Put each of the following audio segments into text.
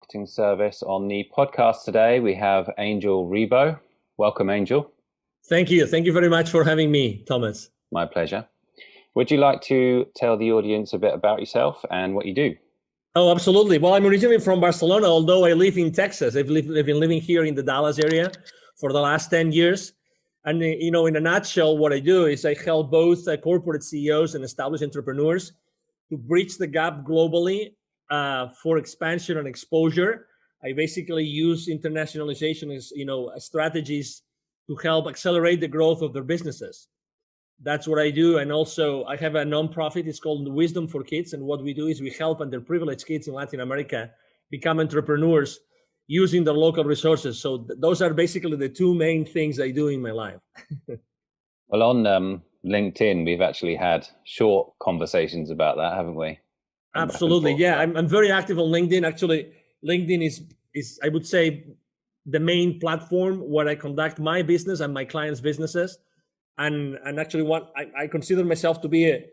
marketing service. On the podcast today, we have Angel Ribo. Welcome, Angel. Thank you. Thank you very much for having me, Thomas. My pleasure. Would you like to tell the audience a bit about yourself and what you do? Oh, absolutely. Well, I'm originally from Barcelona, although I live in Texas. I've been living here in the Dallas area for the last 10 years. And, in a nutshell, what I do is I help both corporate CEOs and established entrepreneurs to bridge the gap globally for expansion and exposure. I basically use internationalization as, strategies to help accelerate the growth of their businesses. That's what I do. And also I have a nonprofit. It's called Wisdom for Kids. And what we do is we help underprivileged kids in Latin America become entrepreneurs using their local resources. So those are basically the two main things I do in my life. Well, on LinkedIn, we've actually had short conversations about that, haven't we? Absolutely. Yeah, I'm very active on LinkedIn. Actually, LinkedIn is I would say the main platform where I conduct my business and my clients' businesses. And actually what I consider myself to be a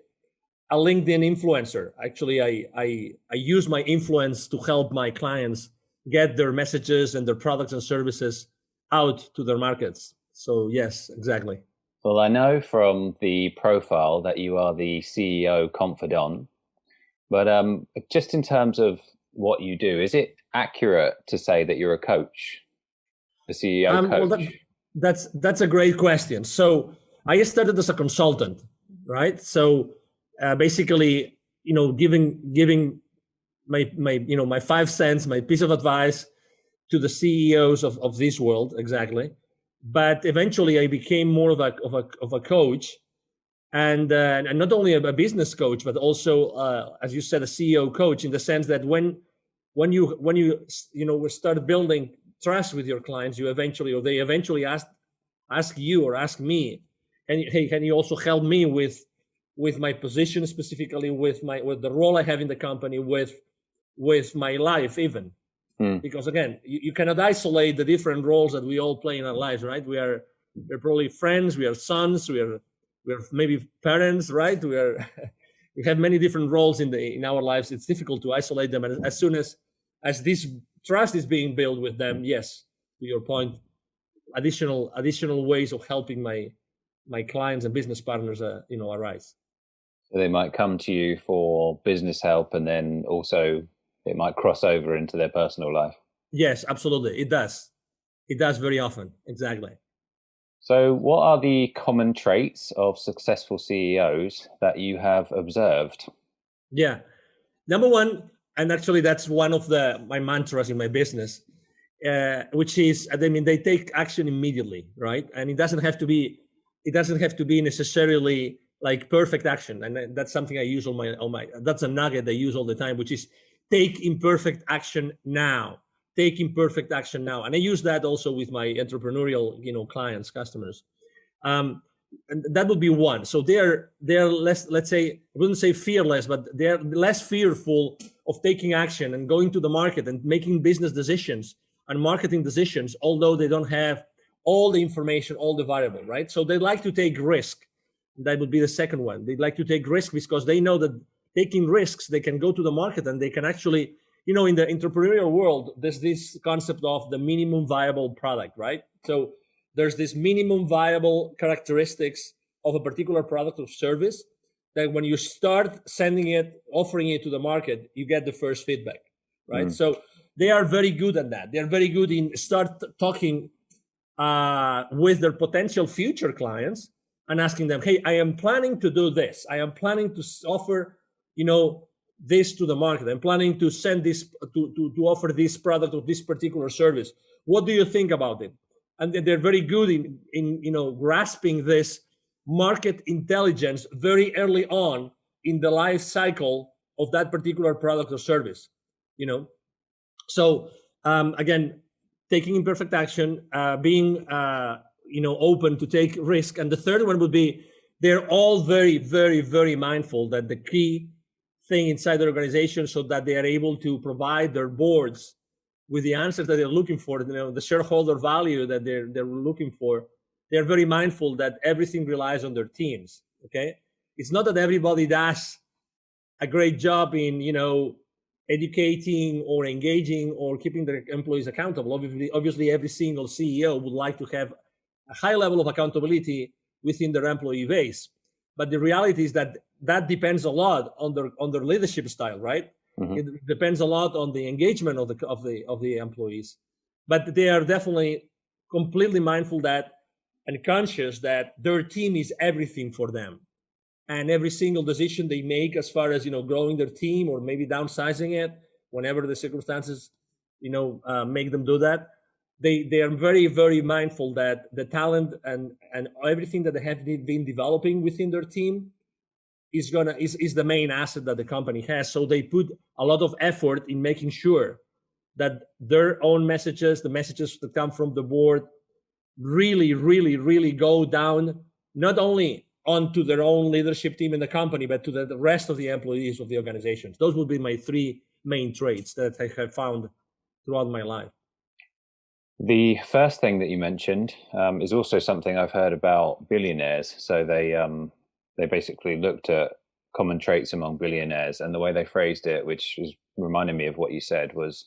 LinkedIn influencer. Actually, I use my influence to help my clients get their messages and their products and services out to their markets. So yes, exactly. Well, I know from the profile that you are the CEO Confidant, but just in terms of what you do, is it accurate to say that you're a coach, a CEO coach? Well, that's a great question. So I started as a consultant, right? So basically, giving my 5 cents, my piece of advice to the CEOs of this world, exactly. But eventually, I became more of a coach, and not only a business coach, but also, as you said, a CEO coach, in the sense that when you start building trust with your clients, they eventually ask you or ask me, and hey, can you also help me with my position, specifically with the role I have in the company, with my life even. Because again, you cannot isolate the different roles that we all play in our lives, right? We're probably friends, we are sons, we're maybe parents, right? We have many different roles in our lives. It's difficult to isolate them, and as soon as this trust is being built with them, yes, to your point, additional ways of helping my clients and business partners arise. So they might come to you for business help, and then also it might cross over into their personal life. Yes, absolutely. It does very often. Exactly. So what are the common traits of successful CEOs that you have observed? Yeah. Number one, and actually that's one of my mantras in my business, which is, they take action immediately, right? And it doesn't have to be necessarily like perfect action. And that's something I use that's a nugget I use all the time, which is take imperfect action now. Take imperfect action now. And I use that also with my entrepreneurial, clients, customers. And that would be one. So they're less, let's say, I wouldn't say fearless, but they're less fearful of taking action and going to the market and making business decisions and marketing decisions, although they don't have all the information, all the variable, right? So they like to take risk. That would be the second one. They'd like to take risk because they know that taking risks, they can go to the market and they can actually, in the entrepreneurial world, there's this concept of the minimum viable product, right? So there's this minimum viable characteristics of a particular product or service that when you start offering it to the market, you get the first feedback, right? So they are very good at that. They're very good in start talking with their potential future clients and asking them, hey, I am planning to do this. I am planning to offer, this to the market. I'm planning to send this to offer this product or this particular service. What do you think about it? And they're very good in grasping this market intelligence very early on in the life cycle of that particular product or service. So again, taking imperfect action, being open to take risk. And the third one would be they're all very, very, very mindful that the key thing inside the organization, so that they are able to provide their boards with the answers that they're looking for, the shareholder value that they're looking for. They're very mindful that everything relies on their teams. Okay, it's not that everybody does a great job in educating or engaging or keeping their employees accountable. Obviously, every single CEO would like to have a high level of accountability within their employee base. But the reality is that that depends a lot on their leadership style, right? Mm-hmm. It depends a lot on the engagement of the employees. But they are definitely completely mindful that and conscious that their team is everything for them, and every single decision they make as far as growing their team or maybe downsizing it whenever the circumstances make them do that, they are very, very mindful that the talent and everything that they have been developing within their team is the main asset that the company has. So they put a lot of effort in making sure that their own messages, the messages that come from the board, really, really, really go down, not only onto their own leadership team in the company, but to the rest of the employees of the organizations. Those would be my three main traits that I have found throughout my life. The first thing that you mentioned is also something I've heard about billionaires. So they basically looked at common traits among billionaires, and the way they phrased it, which is reminding me of what you said, was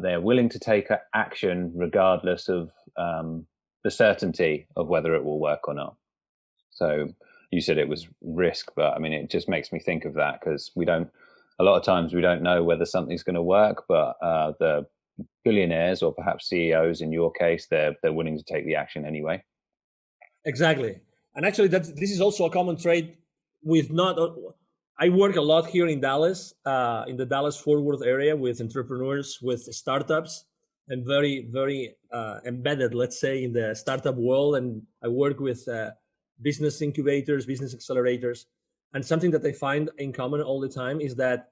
they're willing to take action regardless of the certainty of whether it will work or not. So you said it was risk, but I mean, it just makes me think of that because a lot of times we don't know whether something's going to work, but the billionaires or perhaps CEOs in your case, they're willing to take the action anyway. Exactly. And actually this is also a common trait with I work a lot here in Dallas, in the Dallas Fort Worth area with entrepreneurs, with startups, and very, very embedded, let's say, in the startup world. And I work with business incubators, business accelerators. And something that I find in common all the time is that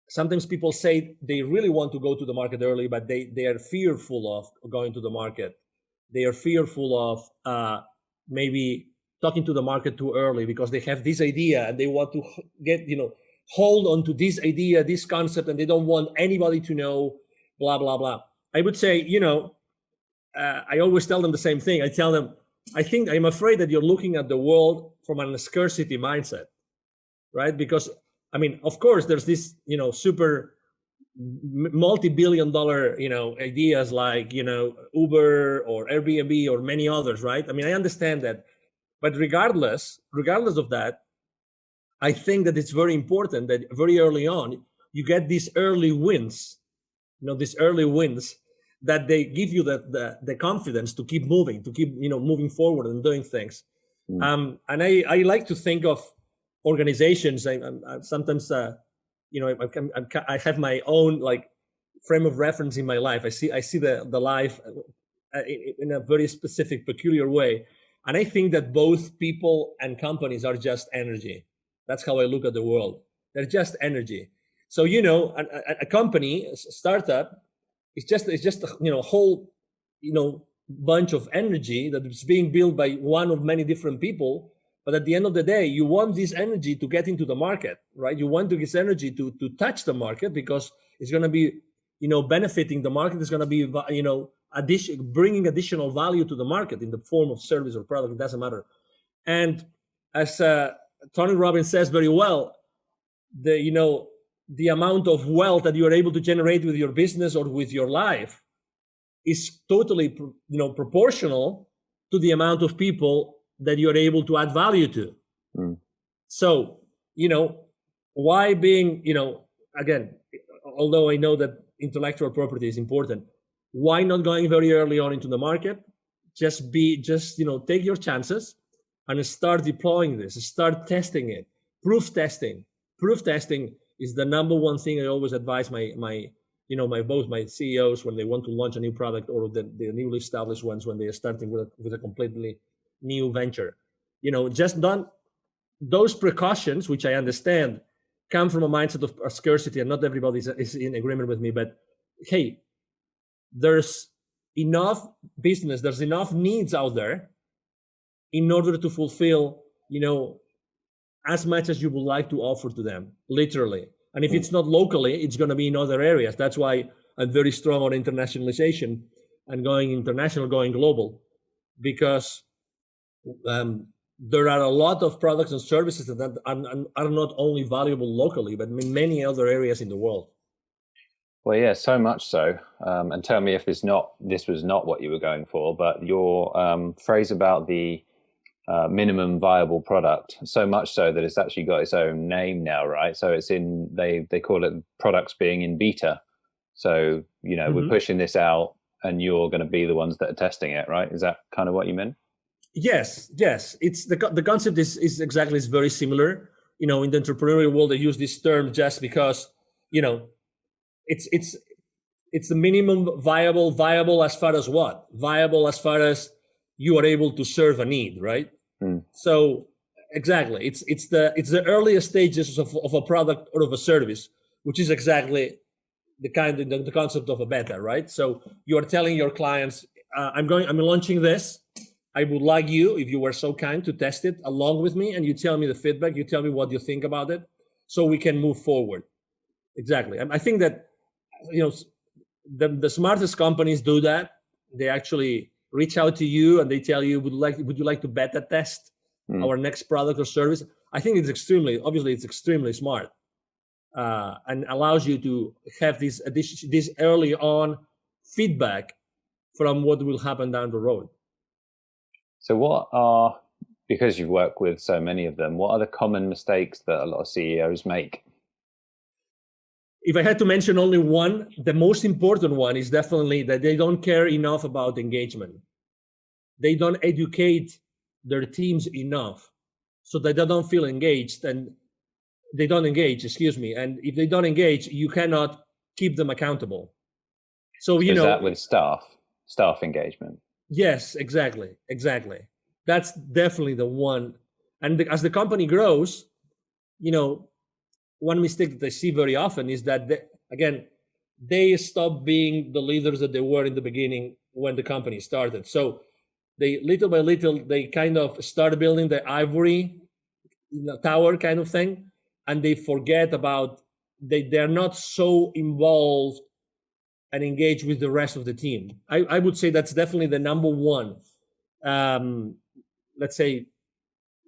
sometimes people say they really want to go to the market early, but they are fearful of going to the market. They are fearful of maybe talking to the market too early because they have this idea and they want to get, hold on to this idea, this concept, and they don't want anybody to know, blah, blah, blah. I would say, I always tell them the same thing. I tell them, I'm afraid that you're looking at the world from a scarcity mindset, right? Because, I mean, of course, there's this, super multi-billion dollar, ideas like, Uber or Airbnb or many others, right? I mean, I understand that. But regardless of that, I think that it's very important that very early on, you get these early wins, that they give you the confidence to keep moving, moving forward and doing things. And I like to think of organizations. I sometimes, I have my own frame of reference in my life. I see the life in a very specific, peculiar way. And I think that both people and companies are just energy. That's how I look at the world. They're just energy. So, a company, a startup, it's just a whole, bunch of energy that is being built by one of many different people. But at the end of the day, you want this energy to get into the market, right? You want this energy to touch the market because it's going to be, benefiting the market. It's going to be, bringing additional value to the market in the form of service or product. It doesn't matter. And as Tony Robbins says very well, the amount of wealth that you are able to generate with your business or with your life is totally, proportional to the amount of people that you're able to add value to. So, why being, again, although I know that intellectual property is important, why not going very early on into the market? Just take your chances and start deploying this, start testing it. Proof testing is the number one thing I always advise both my CEOs when they want to launch a new product or the newly established ones when they are starting with a completely new venture. Just don't, those precautions, which I understand come from a mindset of scarcity, and not everybody is in agreement with me, but hey, there's enough business, there's enough needs out there in order to fulfill, as much as you would like to offer to them, literally. And if it's not locally, it's going to be in other areas. That's why I'm very strong on internationalization and going international, going global, because there are a lot of products and services that are not only valuable locally, but in many other areas in the world. Well, yeah, so much so. And tell me if this was not what you were going for, but your phrase about the minimum viable product, so much so that it's actually got its own name now, right? So it's in they call it products being in beta. So, we're pushing this out and you're going to be the ones that are testing it, right? Is that kind of what you meant? Yes. It's the concept is exactly is very similar. In the entrepreneurial world, they use this term just because, it's the minimum viable as far as what? Viable as far as you are able to serve a need, right? So exactly, it's the earliest stages of a product or of a service, which is exactly the concept of a beta, right? So you are telling your clients, I'm launching this. I would like you, if you were so kind, to test it along with me, and you tell me the feedback. You tell me what you think about it, so we can move forward. Exactly. I think that the smartest companies do that. They actually reach out to you and they tell you, would you like to beta test our next product or service? I think it's extremely smart, and allows you to have this early on feedback from what will happen down the road. So because you've worked with so many of them, what are the common mistakes that a lot of CEOs make? If I had to mention only one, the most important one is definitely that they don't care enough about engagement. They don't educate their teams enough so that they don't feel engaged, and they don't engage, And if they don't engage, you cannot keep them accountable. So, is that with staff engagement? Yes, exactly. That's definitely the one. And as the company grows, one mistake that I see very often is that they stop being the leaders that they were in the beginning when the company started. So they little by little, they kind of start building the ivory tower kind of thing, and they forget about they're not so involved and engaged with the rest of the team. I would say that's definitely the number one, let's say,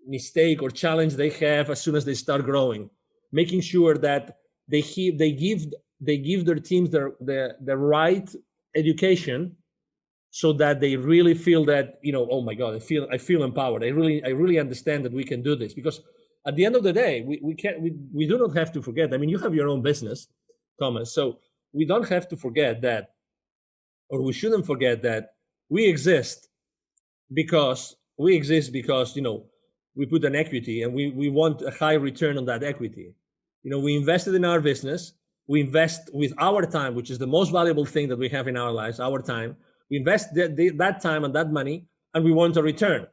mistake or challenge they have as soon as they start growing, making sure that they give their teams the right education, so that they really feel that, oh my God, I feel empowered. I really understand that we can do this. Because at the end of the day, we do not have to forget. I mean, you have your own business, Thomas, so we don't have to forget that, or we shouldn't forget that we exist because we put an equity, and we want a high return on that equity. We invested in our business. We invest with our time, which is the most valuable thing that we have in our lives, our time. We invest that time and that money, and we want a return.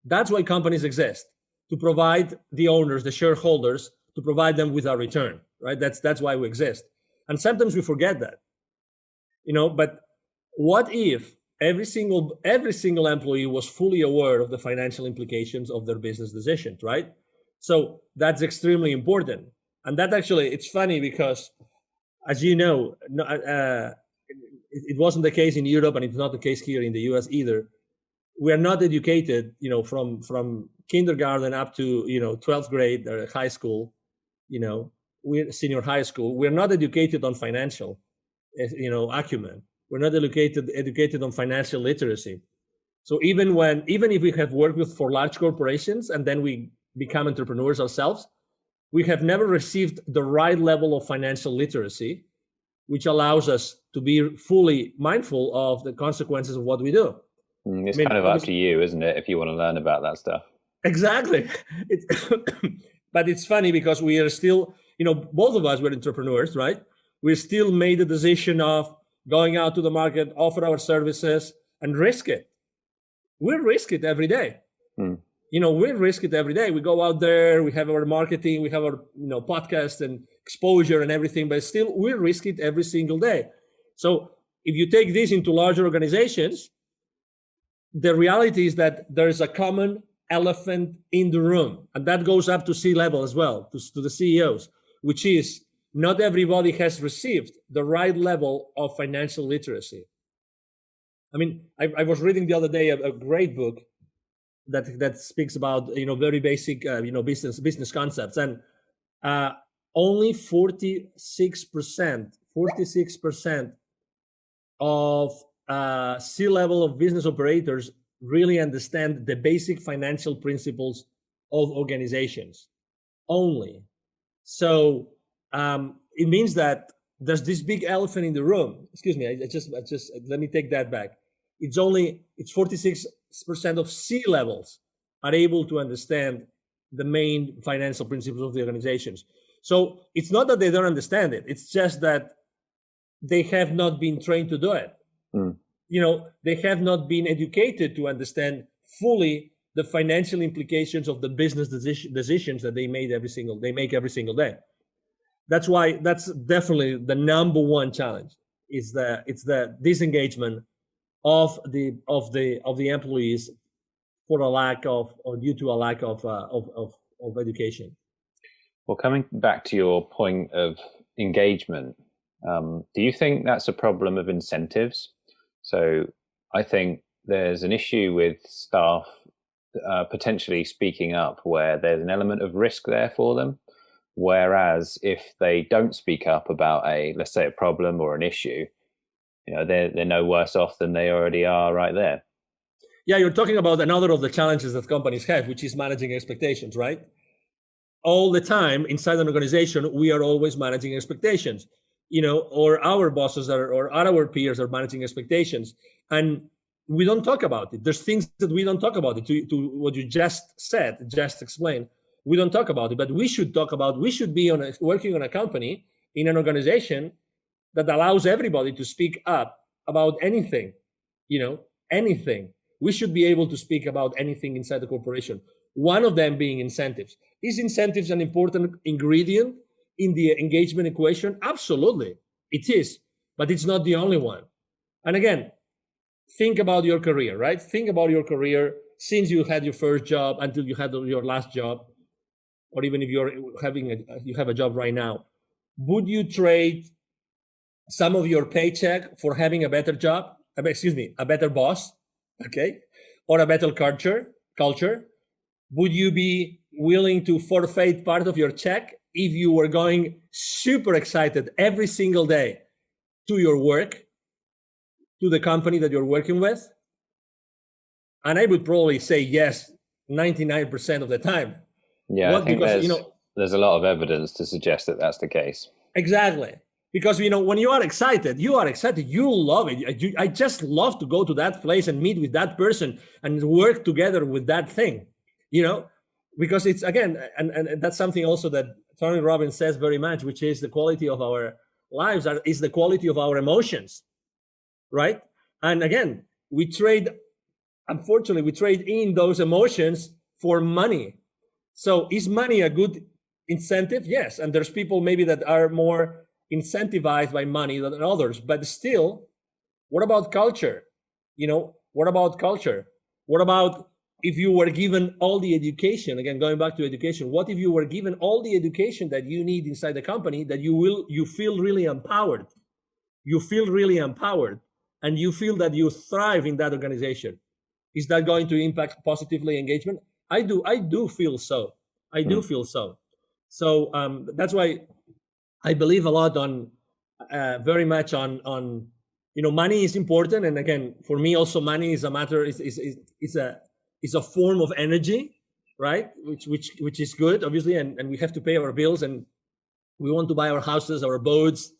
That's why companies exist, to provide the owners, the shareholders, to provide them with a return, right? That's why we exist. And sometimes we forget that, but what if every single employee was fully aware of the financial implications of their business decisions, right? So that's extremely important. And that actually, it's funny because, as you know, it wasn't the case in Europe, and it's not the case here in the US either. We are not educated, from kindergarten up to 12th grade or high school, we're senior high school. We're not educated on financial, acumen. We're not educated on financial literacy. So even if we have worked for large corporations and then we become entrepreneurs ourselves, we have never received the right level of financial literacy, which allows us to be fully mindful of the consequences of what we do. It's kind of up to you, isn't it, if you want to learn about that stuff? Exactly. But it's funny because we are still, both of us were entrepreneurs, right? We still made the decision of going out to the market, offer our services, and risk it. We risk it every day. We risk it every day. We go out there, we have our marketing, we have our podcast and exposure and everything, but still we risk it every single day. So if you take this into larger organizations, the reality is that there's a common elephant in the room, and that goes up to C-level as well, to the CEOs, which is not everybody has received the right level of financial literacy. I mean, I was reading the other day a great book that speaks about very basic business concepts, and uh, only 46% of C-level of business operators really understand the basic financial principles of organizations. Only. So it means that there's this big elephant in the room. Excuse me, I just let me take that back. It's 46% of C-levels are able to understand the main financial principles of the organizations. So it's not that they don't understand it. It's just that they have not been trained to do it. Mm. They have not been educated to understand fully the financial implications of the business decisions that they make every single day. That's why that's definitely the number one challenge. It's the disengagement of the employees for a lack of, or due to a lack of education. Well, coming back to your point of engagement, do you think that's a problem of incentives? So I think there's an issue with staff potentially speaking up where there's an element of risk there for them. Whereas if they don't speak up about let's say a problem or an issue, they're no worse off than they already are right there. Yeah, you're talking about another of the challenges that companies have, which is managing expectations, right? All the time inside an organization, we are always managing expectations, or our bosses or our peers are managing expectations, and we don't talk about it. There's things that we don't talk about it. To what you just said, just explained, we don't talk about it, but we should talk about. We should be working on a company, in an organization that allows everybody to speak up about anything, anything. We should be able to speak about anything inside the corporation. One of them being incentives. Is incentives an important ingredient in the engagement equation? Absolutely, it is, but it's not the only one. And again, think about your career, right? Think about your career since you had your first job until you had your last job, or even if you have a job right now. Would you trade some of your paycheck for having a better job? A better boss, okay, or a better culture? Would you be willing to forfeit part of your check if you were going super excited every single day to your work, to the company that you're working with? And I would probably say yes, 99% of the time. Yeah, I think there's a lot of evidence to suggest that that's the case. Exactly. Because, when you are excited, you love it. I just love to go to that place and meet with that person and work together with that thing, because it's, again, and that's something also that Tony Robbins says very much, which is the quality of our lives is the quality of our emotions, right? And again, unfortunately, we trade in those emotions for money. So is money a good incentive? Yes. And there's people maybe that are more incentivized by money than others, but still, what about culture? What about culture? What about if you were given all the education, again, going back to education, what if you were given all the education that you need inside the company, that you feel really empowered, and you feel that you thrive in that organization? Is that going to impact positively engagement? I do feel so. So that's why I believe a lot on, very much on money is important. And again, for me also, money is a matter, is a form of energy, right? Which is good, obviously, and we have to pay our bills, and we want to buy our houses, our boats,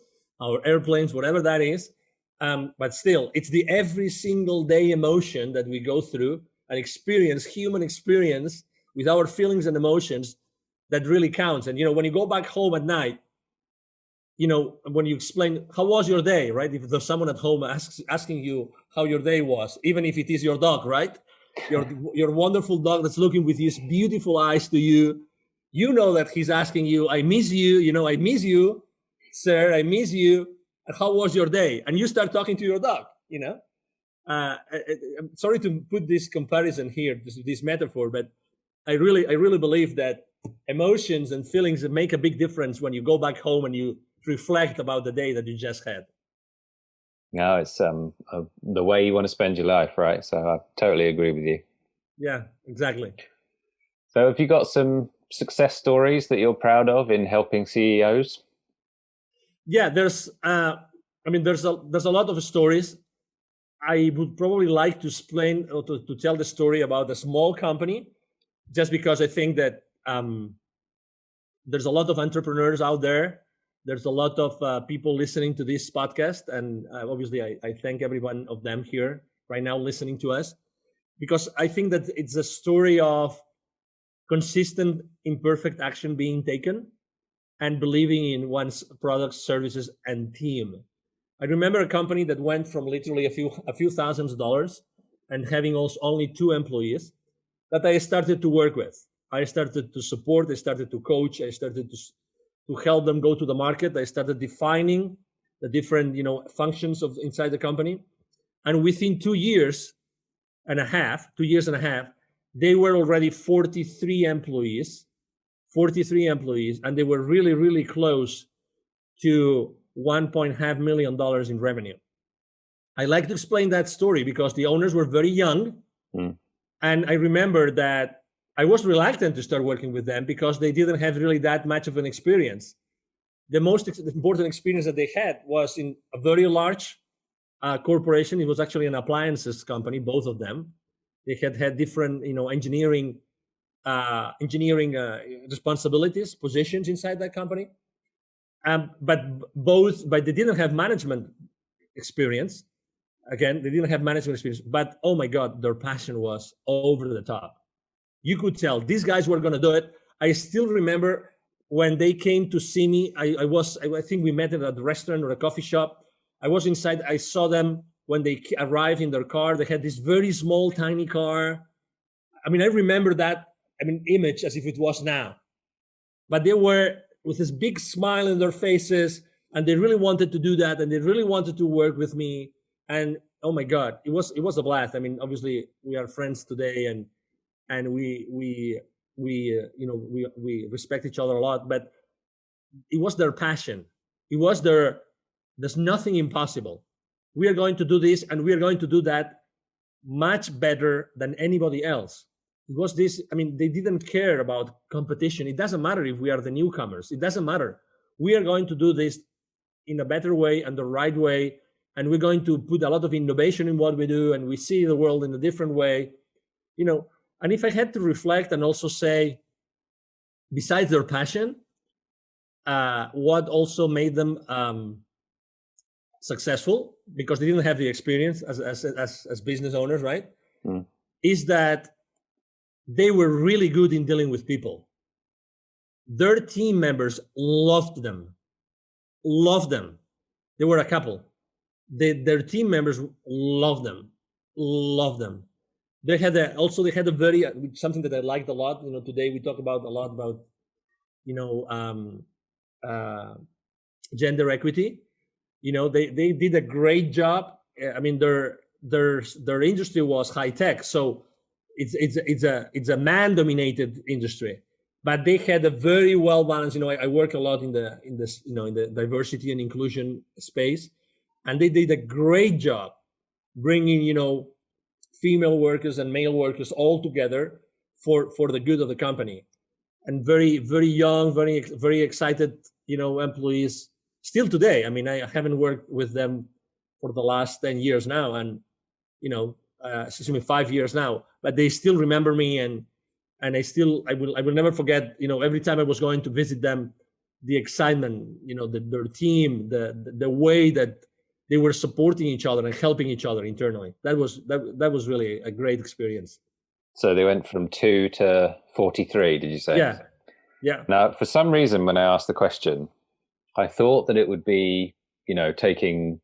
our airplanes, whatever that is. But still, it's the every single day emotion that we go through and experience, human experience, with our feelings and emotions, that really counts. And when you go back home at night, when you explain how was your day, right? If there's someone at home asking you how your day was, even if it is your dog, right? Your wonderful dog that's looking with his beautiful eyes to you, that he's asking you, I miss you, I miss you, sir, I miss you. How was your day? And you start talking to your dog, I'm sorry to put this comparison here, this metaphor, but I really believe that emotions and feelings make a big difference when you go back home and you reflect about the day that you just had. No, it's the way you want to spend your life, right? So I totally agree with you. Yeah, exactly. So have you got some success stories that you're proud of in helping CEOs? Yeah, there's a lot of stories. I would probably like to explain or to tell the story about a small company, just because I think that there's a lot of entrepreneurs out there. There's a lot of people listening to this podcast, and obviously, I thank every one of them here right now listening to us, because I think that it's a story of consistent, imperfect action being taken and believing in one's products, services, and team. I remember a company that went from literally a few thousands of dollars and having also only 2 employees that I started to work with. I started to support, I started to coach, I started to help them go to the market. I started defining the different, functions of inside the company. And within 2 years and a half, they were already 43 employees, and they were really, really close to $1.5 million in revenue. I like to explain that story because the owners were very young. Mm. And I remember that I was reluctant to start working with them because they didn't have really that much of an experience. The most important experience that they had was in a very large corporation. It was actually an appliances company, both of them. They had different, engineering responsibilities, positions inside that company. But they didn't have management experience. Again, they didn't have management experience, but oh my God, their passion was over the top. You could tell these guys were going to do it. I still remember when they came to see me. I think we met at a restaurant or a coffee shop. I was inside. I saw them when they arrived in their car. They had this very small, tiny car. I mean, I remember that, image as if it was now. But they were with this big smile in their faces, and they really wanted to do that, and they really wanted to work with me. And oh my God, it was a blast. I mean, obviously we are friends today, and we respect each other a lot. But it was their passion. It was there's nothing impossible. We are going to do this, and we are going to do that much better than anybody else. It was this, they didn't care about competition. It doesn't matter if we are the newcomers. It doesn't matter. We are going to do this in a better way and the right way. And we're going to put a lot of innovation in what we do. And we see the world in a different way. And if I had to reflect and also say, besides their passion, what also made them successful, because they didn't have the experience as business owners, right? Mm. Is that they were really good in dealing with people. Their team members loved them. They were a couple. Their team members loved them. They had a very something that I liked a lot. Today we talk about a lot about gender equity. They did a great job. I mean, their industry was high tech, so it's a man dominated industry, but they had a very well balanced. I work a lot in the diversity and inclusion space, and they did a great job bringing female workers and male workers all together for the good of the company. And very, very young, very, very excited employees still today. I mean, I haven't worked with them for the last 10 years now, and 5 years now, but they still remember me, and I will never forget, every time I was going to visit them, the excitement, their team, the way that they were supporting each other and helping each other internally. That was really a great experience. So they went from 2 to 43, did you say? Yeah. Now, for some reason, when I asked the question, I thought that it would be, taking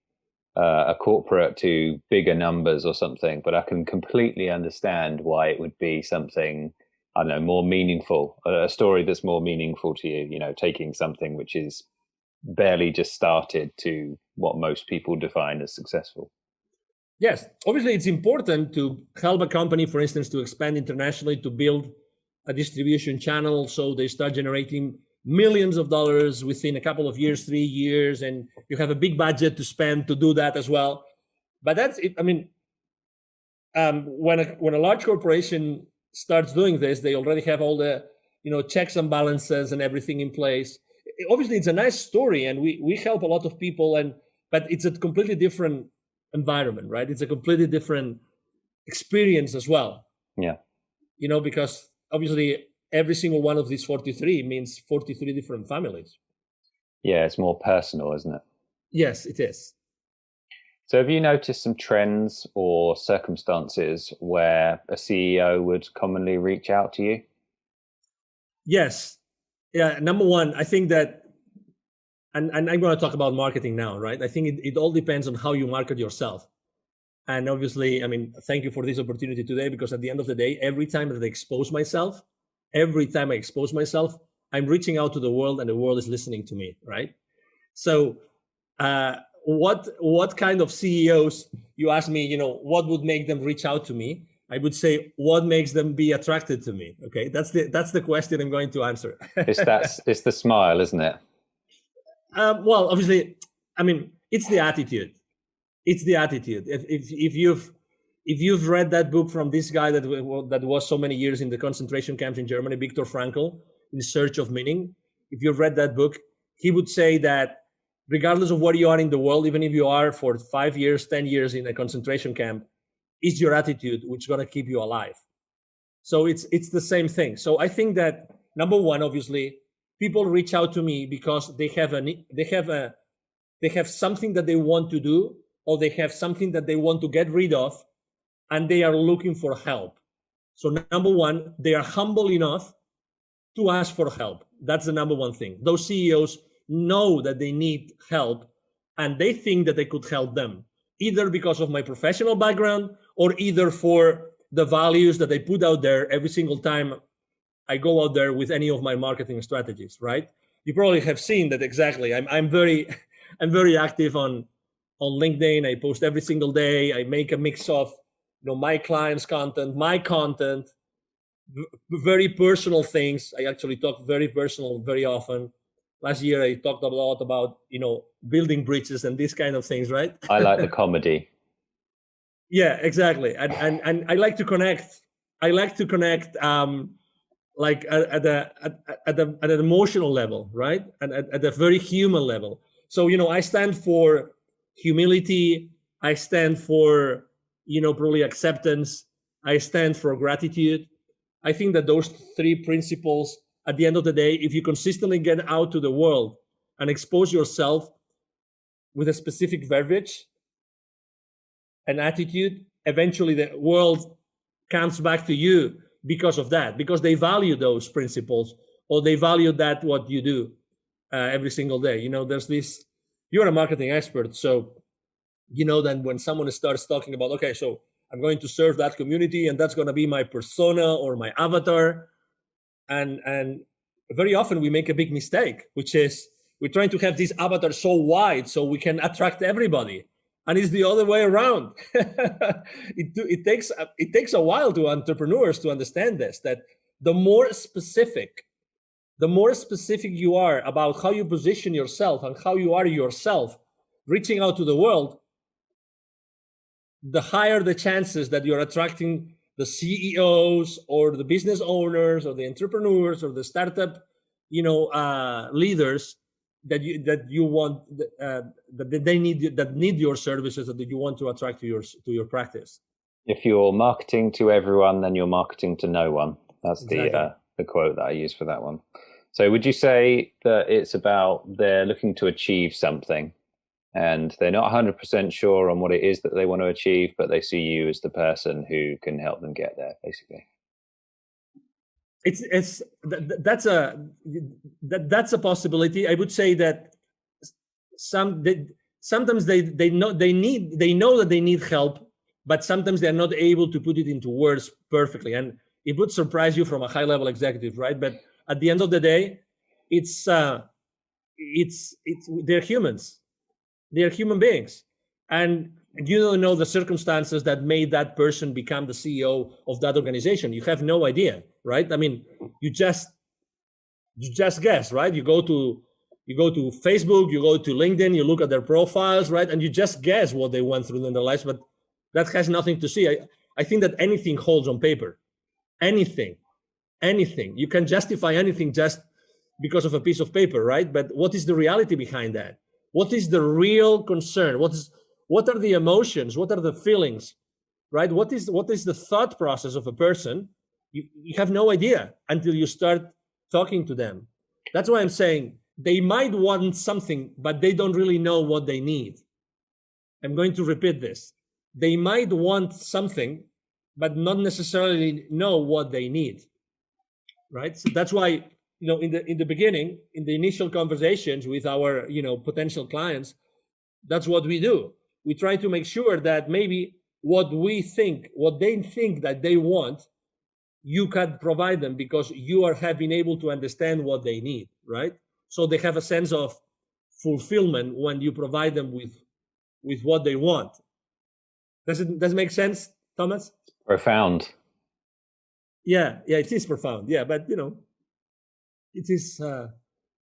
a corporate to bigger numbers or something, but I can completely understand why it would be something, I don't know, more meaningful, a story that's more meaningful to you, taking something which is barely just started to what most people define as successful. Yes, obviously it's important to help a company, for instance, to expand internationally, to build a distribution channel so they start generating millions of dollars within a couple of years, 3 years, and you have a big budget to spend to do that as well. But that's it. I mean, when a large corporation starts doing this, they already have all the checks and balances and everything in place. Obviously, it's a nice story, and we help a lot of people, but it's a completely different environment, right? It's a completely different experience as well. Yeah. Because obviously every single one of these 43 means 43 different families. Yeah, it's more personal, isn't it? Yes, it is. So have you noticed some trends or circumstances where a CEO would commonly reach out to you? Yes. Yeah. Number one, I think that, and I'm going to talk about marketing now, right? I think it all depends on how you market yourself. And obviously, I mean, thank you for this opportunity today, because at the end of the day, every time that I expose myself, I'm reaching out to the world, and the world is listening to me, right? So what kind of CEOs, you ask me, what would make them reach out to me? I would say, what makes them be attracted to me? Okay, that's the question I'm going to answer. It's the smile, isn't it? Well, obviously, I mean, it's the attitude. It's the attitude. If you've read that book from this guy that was so many years in the concentration camps in Germany, Viktor Frankl, In Search of Meaning, if you've read that book, he would say that regardless of where you are in the world, even if you are for 5 years, 10 years in a concentration camp, it's your attitude which is going to keep you alive. So it's the same thing. So I think that number one, obviously, people reach out to me because they have something that they want to do, or they have something that they want to get rid of, and they are looking for help. So number one, they are humble enough to ask for help. That's the number one thing. Those CEOs know that they need help, and they think that they could help them, either because of my professional background, or either for the values that I put out there every single time I go out there with any of my marketing strategies, right? You probably have seen that exactly. I'm very active on LinkedIn. I post every single day. I make a mix of my clients' content, my content, very personal things. I actually talk very personal very often. Last year I talked a lot about building bridges and these kind of things, right? I like the comedy. Yeah, exactly. And I like to connect. Like at an emotional level, right? And at a very human level. So I stand for humility. I stand for probably acceptance. I stand for gratitude. I think that those three principles, at the end of the day, if you consistently get out to the world and expose yourself with a specific verbiage and attitude, eventually the world comes back to you because of that, because they value those principles, or they value that what you do every single day. There's this, you're a marketing expert, so that when someone starts talking about, okay, so I'm going to serve that community, and that's going to be my persona or my avatar, and very often we make a big mistake, which is we're trying to have this avatar so wide so we can attract everybody, and it's the other way around. It takes a while to entrepreneurs to understand this, that the more specific you are about how you position yourself and how you are yourself reaching out to the world, the higher the chances that you're attracting the CEOs or the business owners or the entrepreneurs or the startup, leaders that you want, that they need your services, that you want to attract to your practice. If you're marketing to everyone, then you're marketing to no one. That's exactly the quote that I use for that one. So would you say that it's about they're looking to achieve something, and they're not 100% sure on what it is that they want to achieve, but they see you as the person who can help them get there, basically? That's a possibility. I would say that sometimes they know that they need help, but sometimes they're not able to put it into words perfectly, and it would surprise you from a high level executive, right? But at the end of the day, it's they're humans. They're human beings, and you don't know the circumstances that made that person become the CEO of that organization. You have no idea, right? I mean, you just guess, right? You go to Facebook, you go to LinkedIn, you look at their profiles, right? And you just guess what they went through in their lives, but that has nothing to see. I think that anything holds on paper. Anything. You can justify anything just because of a piece of paper, right? But what is the reality behind that? What is the real concern? What are the emotions? What are the feelings, right? What is the thought process of a person? You have no idea until you start talking to them. That's why I'm saying they might want something, but they don't really know what they need. I'm going to repeat this. They might want something, but not necessarily know what they need, right? So that's why, in the beginning, in the initial conversations with our, potential clients, that's what we do. We try to make sure that maybe what they think that they want, you can provide them because you have been able to understand what they need, right? So they have a sense of fulfillment when you provide them with what they want. Does it make sense, Thomas? Profound. Yeah, it is profound. Yeah, but it is.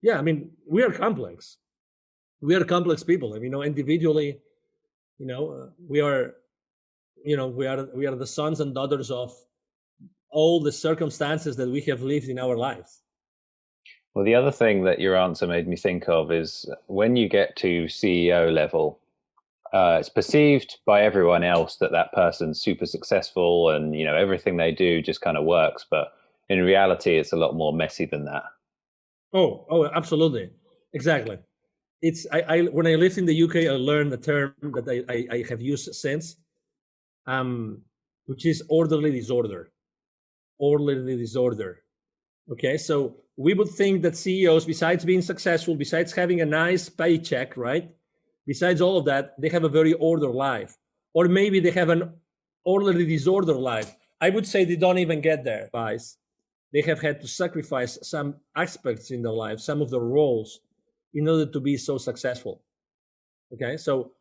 Yeah, I mean, we are complex. We are complex people. I mean, individually, we are, we are the sons and daughters of all the circumstances that we have lived in our lives. Well, the other thing that your answer made me think of is when you get to CEO level, it's perceived by everyone else that person's super successful and everything they do just kind of works, but in reality it's a lot more messy than that. Oh, absolutely, exactly. It's I when I lived in the UK, I learned a term that I have used since, which is orderly disorder. Okay, so we would think that CEOs, besides being successful, besides having a nice paycheck, right, besides all of that, they have a very ordered life, or maybe they have an orderly disorder life. I would say they don't even get there, guys. They have had to sacrifice some aspects in their life, some of the roles, in order to be so successful. Okay, so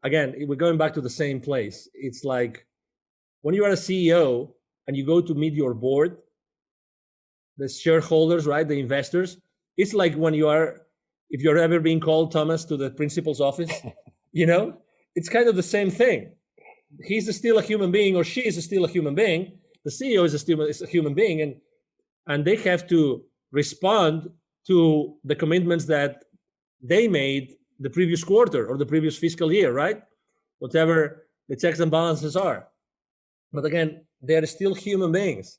again, we're going back to the same place. It's like when you are a CEO and you go to meet your board, the shareholders, right, the investors, it's like when if you're ever being called, Thomas, to the principal's office, it's kind of the same thing. He's still a human being, or she is still a human being. The CEO is still a human being, and they have to respond to the commitments that they made the previous quarter or the previous fiscal year, right? Whatever the checks and balances are. But again, they are still human beings.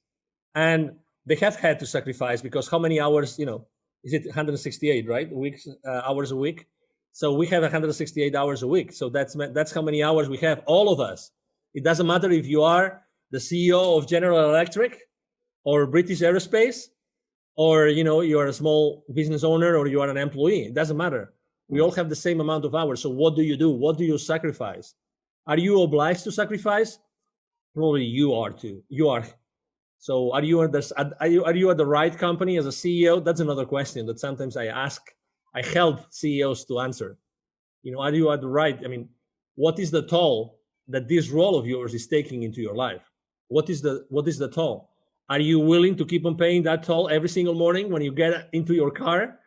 And they have had to sacrifice, because how many hours, is it 168, right? Hours a week. So we have 168 hours a week. So that's how many hours we have, all of us. It doesn't matter if you are the CEO of General Electric or British Aerospace, or you are a small business owner, or you are an employee. It doesn't matter. We all have the same amount of hours. So what do you do? What do you sacrifice? Are you obliged to sacrifice? Probably you are too. You are. So are you at the right company as a CEO? That's another question that sometimes I help CEOs to answer. Are you at the right? I mean, what is the toll that this role of yours is taking into your life? What is the toll? Are you willing to keep on paying that toll every single morning when you get into your car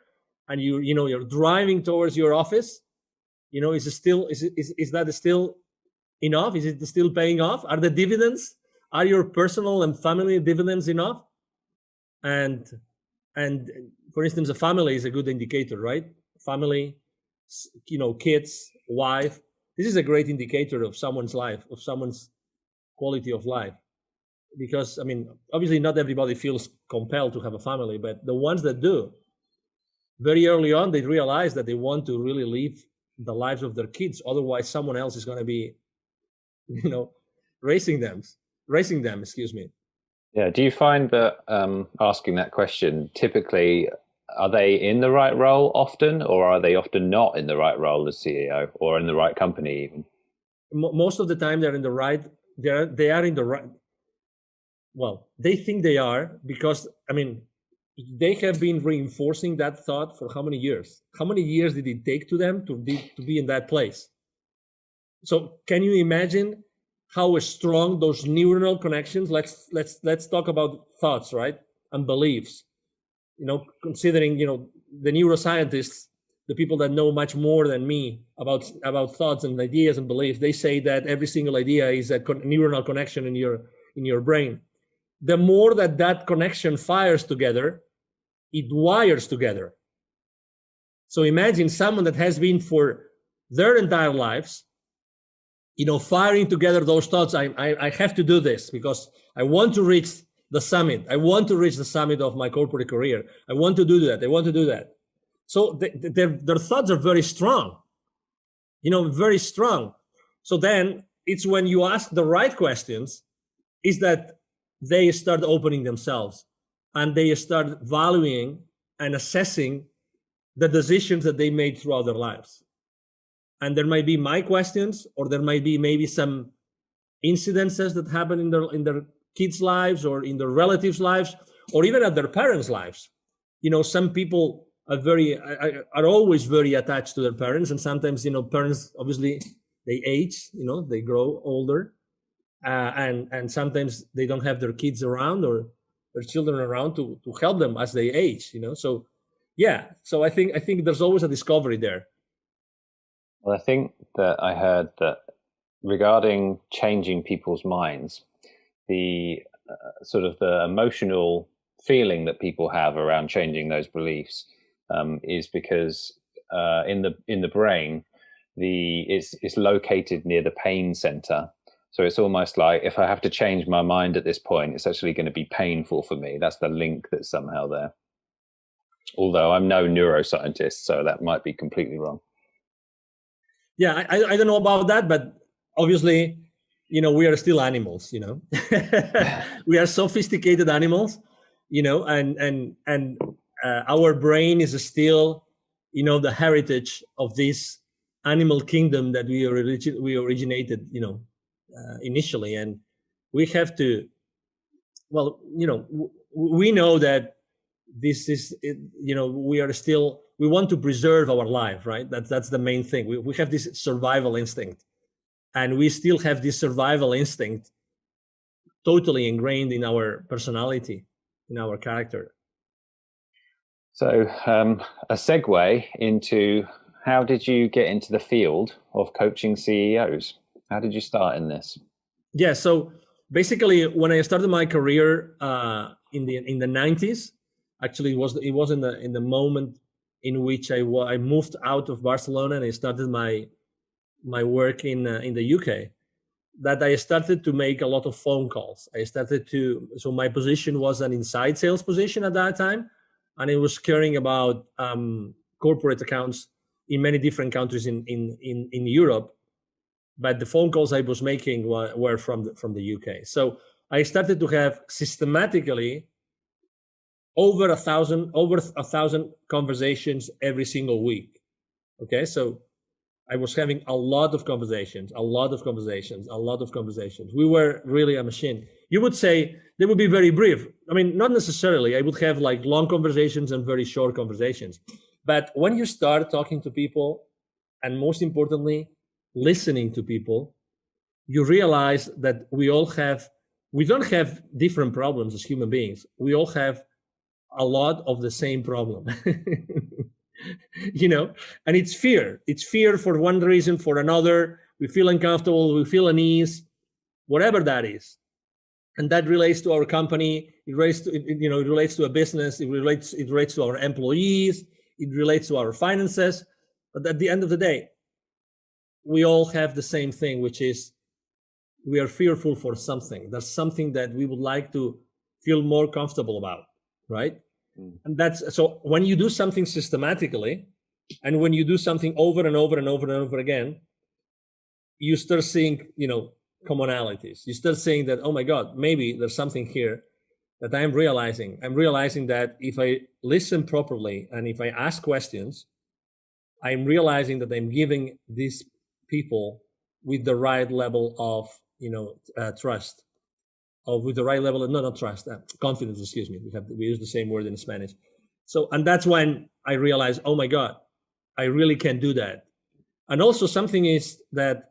and you're driving towards your office? Is that still enough? Is it still paying off? Are the dividends? Are your personal and family dividends enough? And for instance, a family is a good indicator, right? Family, kids, wife. This is a great indicator of someone's life, of someone's quality of life. Because, I mean, obviously not everybody feels compelled to have a family, but the ones that do, very early on, they realize that they want to really live the lives of their kids. Otherwise, someone else is going to be, raising them, excuse me. Yeah. Do you find that asking that question, typically, are they in the right role often, or are they often not in the right role as CEO, or in the right company even? Most of the time they're in the right, they are in the right. Well, they think they are, because, I mean, they have been reinforcing that thought for how many years? How many years did it take to them to be in that place? So can you imagine how strong those neuronal connections? Let's talk about thoughts, right, and beliefs. Considering the neuroscientists the people that know much more than me about thoughts and ideas and beliefs, they say that every single idea is a neuronal connection in your brain. The more that connection fires together, it wires together. So imagine someone that has been for their entire lives, firing together those thoughts. I have to do this because I want to reach the summit. I want to reach the summit of my corporate career. I want to do that. I want to do that. So their thoughts are very strong, very strong. So then it's when you ask the right questions is that they start opening themselves and they start valuing and assessing the decisions that they made throughout their lives. And there might be my questions, or there might be maybe some incidences that happen in their kids' lives or in their relatives' lives, or even at their parents' lives. Some people are always very attached to their parents, and sometimes parents obviously they age, they grow older, and sometimes they don't have their kids around or their children around to help them as they age. So yeah, so I think there's always a discovery there. Well, I think that I heard that regarding changing people's minds, the sort of the emotional feeling that people have around changing those beliefs is because in the brain, it's located near the pain center. So it's almost like if I have to change my mind at this point, it's actually going to be painful for me. That's the link that's somehow there. Although I'm no neuroscientist, so that might be completely wrong. Yeah, I don't know about that, but obviously, we are still animals, we are sophisticated animals, and our brain is still, the heritage of this animal kingdom that we originated, initially. And we have to, well, we know that this is, we want to preserve our life, right? That's the main thing. We have this survival instinct, and we still have this survival instinct totally ingrained in our personality, in our character. So a segue into, how did you get into the field of coaching CEOs? How did you start in this? Yeah, so basically when I started my career in the 90s, actually it was in the moment in which I moved out of Barcelona and I started my work in the UK, that I started to make a lot of phone calls. So my position was an inside sales position at that time, and it was caring about corporate accounts in many different countries in Europe. But the phone calls I was making were from the UK. So I started to have systematically over a thousand conversations every single week. Okay, so I was having a lot of conversations. We were really a machine. You would say they would be very brief. I mean, not necessarily. I would have like long conversations and very short conversations. But when you start talking to people, and most importantly, listening to people, you realize that we don't have different problems as human beings. We all have a lot of the same problem. And it's fear for one reason, for another. We feel uncomfortable, we feel unease, whatever that is. And that relates to our company, it relates to a business, it relates to our employees, it relates to our finances. But at the end of the day, we all have the same thing, which is we are fearful for something. There's something that we would like to feel more comfortable about, right? And that's, so when you do something systematically, and when you do something over and over and over and over again, you start seeing, commonalities. You start saying that, oh my God, maybe there's something here that I'm realizing. I'm realizing that if I listen properly and if I ask questions, I'm realizing that I'm giving these people with the right level of, trust. Or with the right level of, not trust, confidence, excuse me. We use the same word in Spanish. So, and that's when I realized, oh my God, I really can do that. And also something is that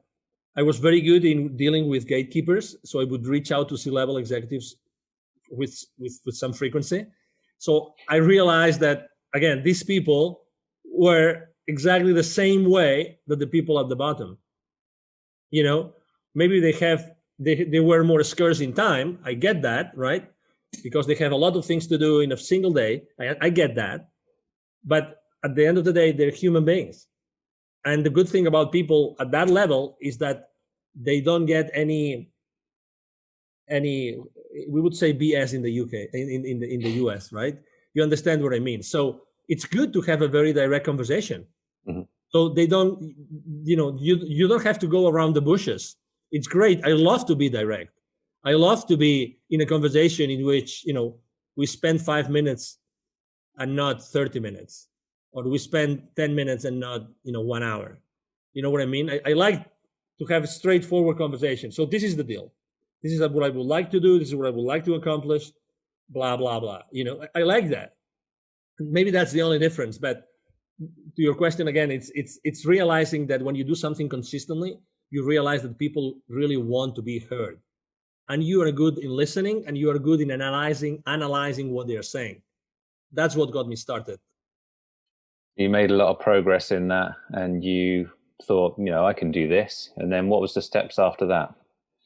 I was very good in dealing with gatekeepers. So I would reach out to C-level executives with some frequency. So I realized that, again, these people were exactly the same way that the people at the bottom. You know, maybe they were more scarce in time. I get that, right? Because they have a lot of things to do in a single day. I get that. But at the end of the day, they're human beings. And the good thing about people at that level is that they don't get any we would say BS in the UK, in the US, right? You understand what I mean? So it's good to have a very direct conversation. Mm-hmm. So they don't, you don't have to go around the bushes. It's great. I love to be direct. I love to be in a conversation in which, we spend 5 minutes and not 30 minutes, or we spend 10 minutes and not, 1 hour. You know what I mean? I like to have a straightforward conversation. So this is the deal. This is what I would like to do. This is what I would like to accomplish, blah, blah, blah. I like that. Maybe that's the only difference. But to your question again, it's realizing that when you do something consistently, you realize that people really want to be heard. And you are good in listening, and you are good in analyzing what they're saying. That's what got me started. You made a lot of progress in that, and you thought, I can do this. And then what was the steps after that?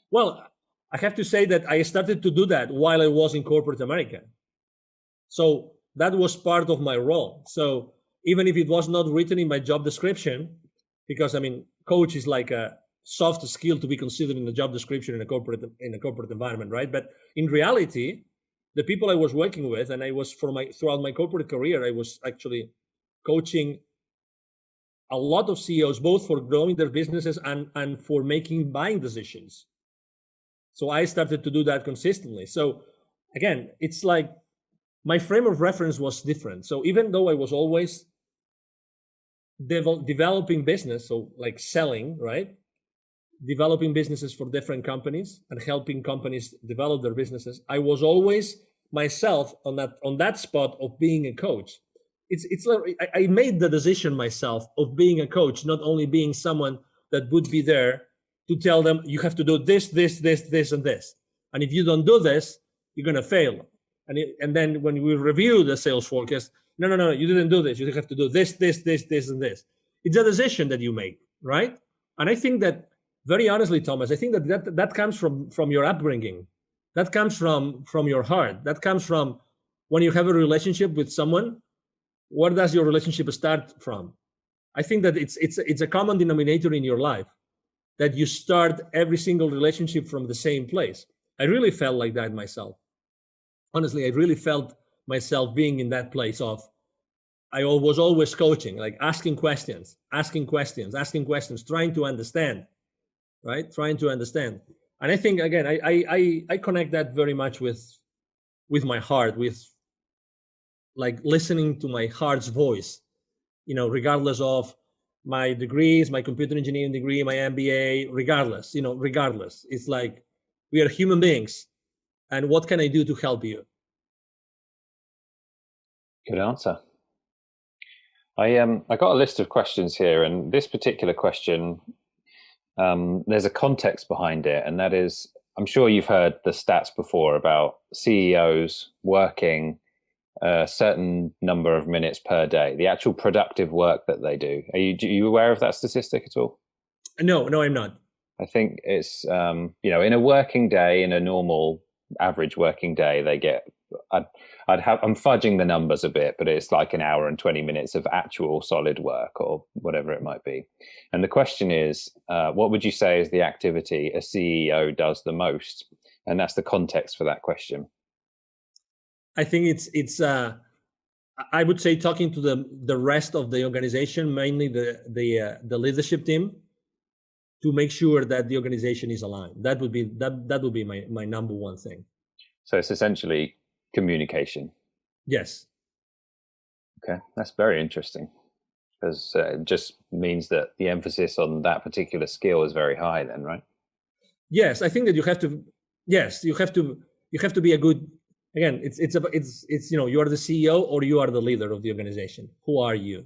Well, I have to say that I started to do that while I was in corporate America. So that was part of my role. So even if it was not written in my job description, because coach is like a soft skill to be considered in the job description in a corporate environment, right? But in reality, the people I was working with, and I was throughout my corporate career, I was actually coaching a lot of CEOs, both for growing their businesses and for making buying decisions. So I started to do that consistently. So again, it's like my frame of reference was different. So even though I was always developing business, so like selling, right? Developing businesses for different companies and helping companies develop their businesses, I was always myself on that spot of being a coach. It's like I made the decision myself of being a coach, not only being someone that would be there to tell them you have to do this, this, this, this, and this. And if you don't do this, you're going to fail. And then when we review the sales forecast, no, you didn't do this. You have to do this, this, this, this, and this. It's a decision that you make, right? And I think that, very honestly, Thomas, I think that comes from your upbringing. That comes from your heart. That comes from when you have a relationship with someone. Where does your relationship start from? I think that it's a common denominator in your life, that you start every single relationship from the same place. I really felt like that myself. Honestly, I really felt myself being in that place of, I was always coaching, like asking questions, trying to understand, right? Trying to understand. And I think, again, I connect that very much with my heart, with like listening to my heart's voice, regardless of my degrees, my computer engineering degree, my MBA, regardless. It's like we are human beings. And what can I do to help you? Good answer. I got a list of questions here, and this particular question, there's a context behind it, and that is, I'm sure you've heard the stats before about CEOs working a certain number of minutes per day, the actual productive work that they do. Are you aware of that statistic at all? No, I'm not. I think it's, in a working day, in a normal average working day, they get, I'm fudging the numbers a bit, but it's like an hour and 20 minutes of actual solid work or whatever it might be. And the question is, what would you say is the activity a CEO does the most? And that's the context for that question. I think it's I would say talking to the rest of the organization, mainly the leadership team, to make sure that the organization is aligned. That would be my number one thing. So it's essentially communication. Yes. Okay, that's very interesting, because it just means that the emphasis on that particular skill is very high then, right? Yes, I think that you have to be a good, again, it's you are the CEO or you are the leader of the organization. Who are you?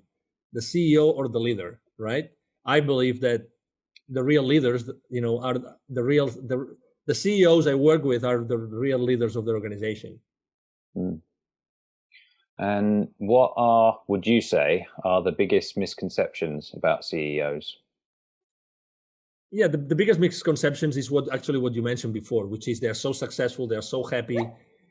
The CEO or the leader, right? I believe that the real leaders, are the CEOs I work with are the real leaders of the organization. And what are, would you say, are the biggest misconceptions about CEOs? Yeah, the biggest misconceptions is what you mentioned before, which is they're so successful, they're so happy,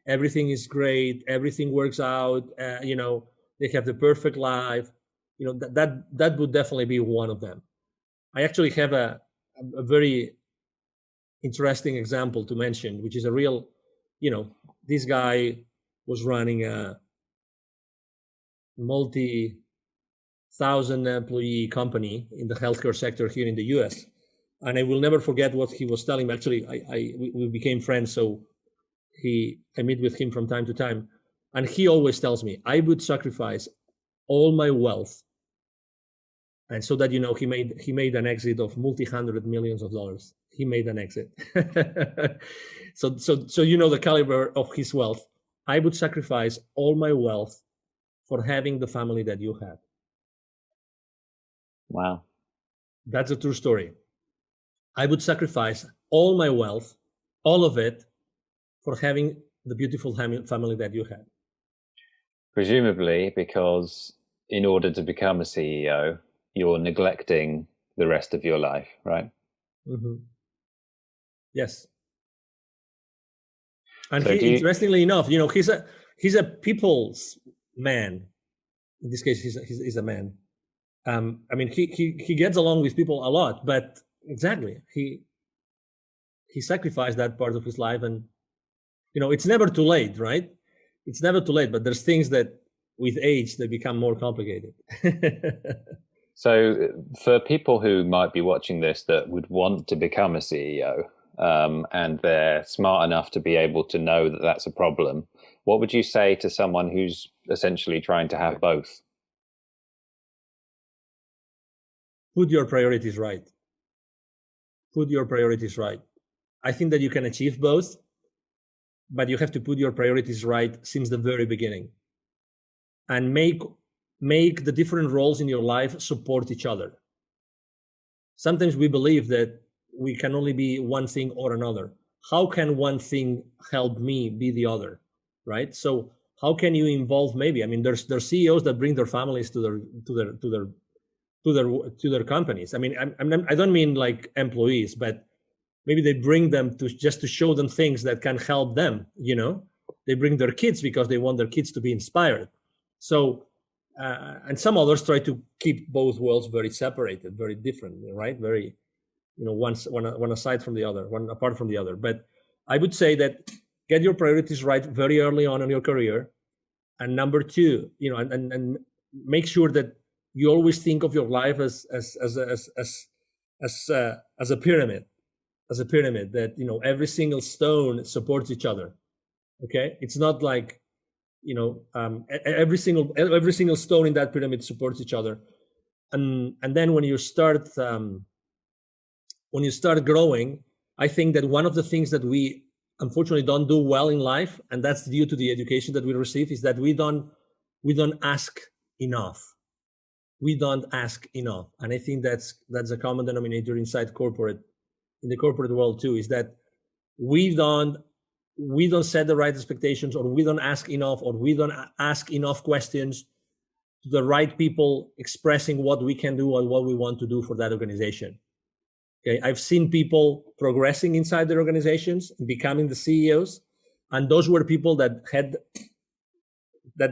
everything is great, everything works out, they have the perfect life. That would definitely be one of them. I actually have a very interesting example to mention, which is a real, this guy was running a multi-thousand employee company in the healthcare sector here in the US. And I will never forget what he was telling me. Actually, we became friends, so I meet with him from time to time, and he always tells me I would sacrifice all my wealth, and so that he made an exit of multi-hundred millions of dollars. He made an exit, so the caliber of his wealth. I would sacrifice all my wealth for having the family that you had. Wow. That's a true story. I would sacrifice all my wealth, all of it, for having the beautiful family that you had. Presumably because in order to become a CEO, you're neglecting the rest of your life, right? Mm-hmm. Yes. And So he, do you, interestingly enough, he's a people's man. In this case, he's a man. I mean, he gets along with people a lot, but exactly, he sacrificed that part of his life, and it's never too late, right? It's never too late, but there's things that with age they become more complicated. so for people who might be watching this that would want to become a CEO, and they're smart enough to be able to know that that's a problem, what would you say to someone who's essentially trying to have both? Put your priorities right. Put your priorities right. I think that you can achieve both, but you have to put your priorities right since the very beginning, and make the different roles in your life support each other. Sometimes we believe that we can only be one thing or another. How can one thing help me be the other, right? So how can you involve, maybe, I mean, there's CEOs that bring their families to their companies. I mean, I don't mean like employees, but maybe they bring them just to show them things that can help them. They bring their kids because they want their kids to be inspired. So and some others try to keep both worlds very separated, very different, right? Very, one aside from the other, one apart from the other. But I would say that get your priorities right very early on in your career, and number two, and make sure that you always think of your life as a pyramid, that every single stone supports each other. Okay, it's not like every single stone in that pyramid supports each other, and then when you start growing, I think that one of the things that we unfortunately don't do well in life, and that's due to the education that we receive, is that we don't ask enough. We don't ask enough, and I think that's a common denominator inside in the corporate world too, is that we don't set the right expectations, or we don't ask enough, or we don't ask enough questions to the right people expressing what we can do and what we want to do for that organization. Okay, I've seen people progressing inside their organizations and becoming the CEOs, and those were people that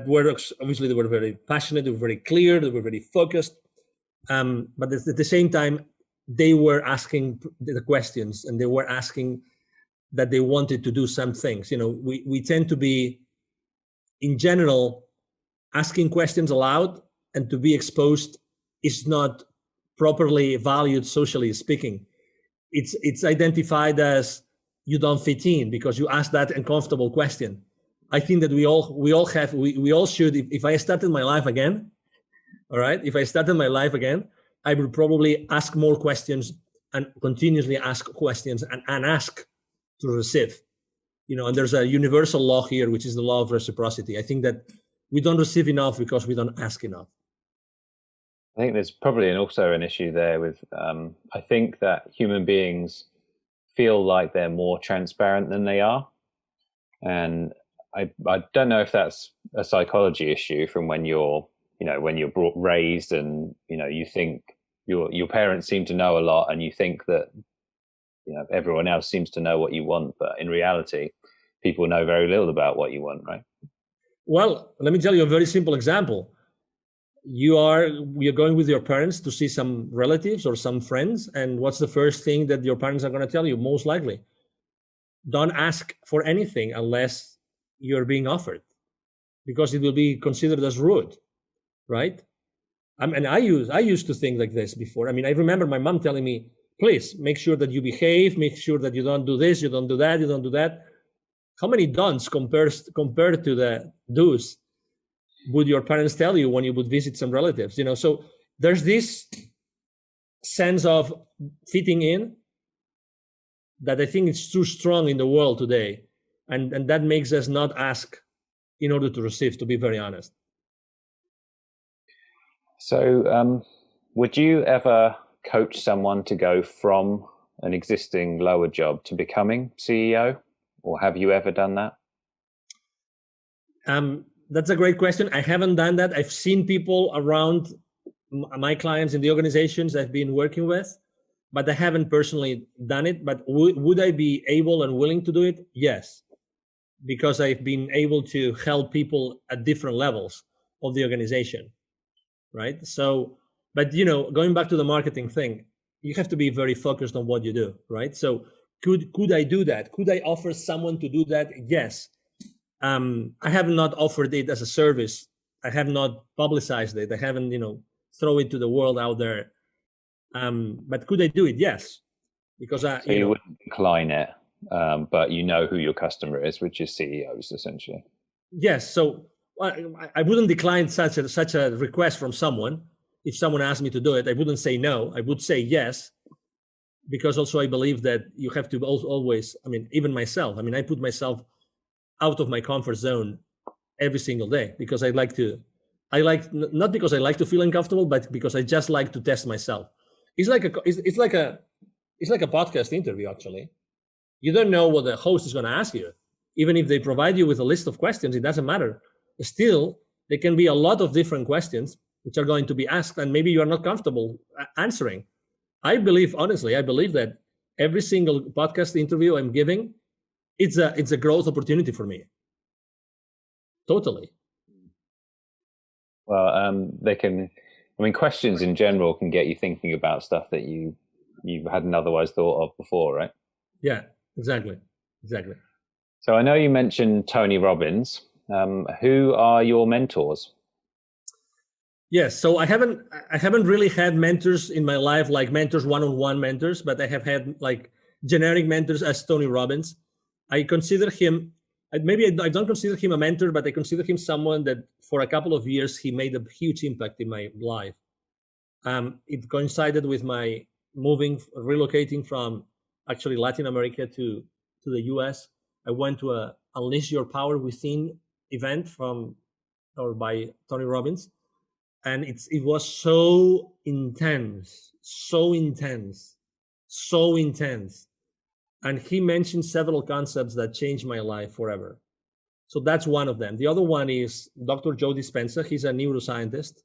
were obviously, they were very passionate, they were very clear, they were very focused, but at the same time they were asking the questions, and they were asking that they wanted to do some things. We tend to be, in general, asking questions aloud and to be exposed is not properly valued, socially speaking. It's identified as you don't fit in because you ask that uncomfortable question. I think that we all should. If I started my life again, all right, if I started my life again, I would probably ask more questions and continuously ask questions and ask to receive. And there's a universal law here, which is the law of reciprocity. I think that we don't receive enough because we don't ask enough. I think there's probably also an issue there with, I think that human beings feel like they're more transparent than they are. And I don't know if that's a psychology issue from when you're, when you're raised, and you think your parents seem to know a lot, and you think that everyone else seems to know what you want, but in reality, people know very little about what you want, right? Well, let me tell you a very simple example. You're going with your parents to see some relatives or some friends, and what's the first thing that your parents are going to tell you? Most likely, don't ask for anything unless you're being offered, because it will be considered as rude, right? And I used to think like this before. I mean, I remember my mom telling me, please make sure that you behave, make sure that you don't do this, you don't do that, you don't do that. How many don'ts compared to the do's would your parents tell you when you would visit some relatives? So there's this sense of fitting in that I think is too strong in the world today. And that makes us not ask in order to receive, to be very honest. So, would you ever coach someone to go from an existing lower job to becoming CEO, or have you ever done that? That's a great question. I haven't done that. I've seen people around my clients in the organizations I've been working with, but I haven't personally done it. But would I be able and willing to do it? Yes, because I've been able to help people at different levels of the organization, right? So, but going back to the marketing thing, you have to be very focused on what you do, right? So could I do that? Could I offer someone to do that? Yes. I have not offered it as a service. I have not publicized it. I haven't, throw it to the world out there. But could I do it? Yes, because So you wouldn't decline it, but you know who your customer is, which is CEOs essentially. Yes. So I wouldn't decline such a request from someone. If someone asked me to do it, I wouldn't say no. I would say yes, because also I believe that you have to always. I mean, even myself. I mean, I put myself out of my comfort zone every single day because I like not because I like to feel uncomfortable, but because I just like to test myself. It's like a podcast interview. Actually, you don't know what the host is going to ask you. Even if they provide you with a list of questions, it doesn't matter. Still, there can be a lot of different questions which are going to be asked, and maybe you are not comfortable answering. Honestly, I believe that every single podcast interview I'm giving, it's a growth opportunity for me. Totally. Well, questions in general can get you thinking about stuff that you hadn't otherwise thought of before, right? Yeah, exactly. So I know you mentioned Tony Robbins. Who are your mentors? Yes, so I haven't really had mentors in my life, like mentors, one-on-one mentors, but I have had like generic mentors as Tony Robbins. I consider him, maybe I don't consider him a mentor, but I consider him someone that for a couple of years he made a huge impact in my life. It coincided with my relocating from actually Latin America to the US. I went to a Unleash Your Power Within event by Tony Robbins. And it was so intense. And he mentioned several concepts that changed my life forever. So that's one of them. The other one is Dr. Joe Dispenza. He's a neuroscientist.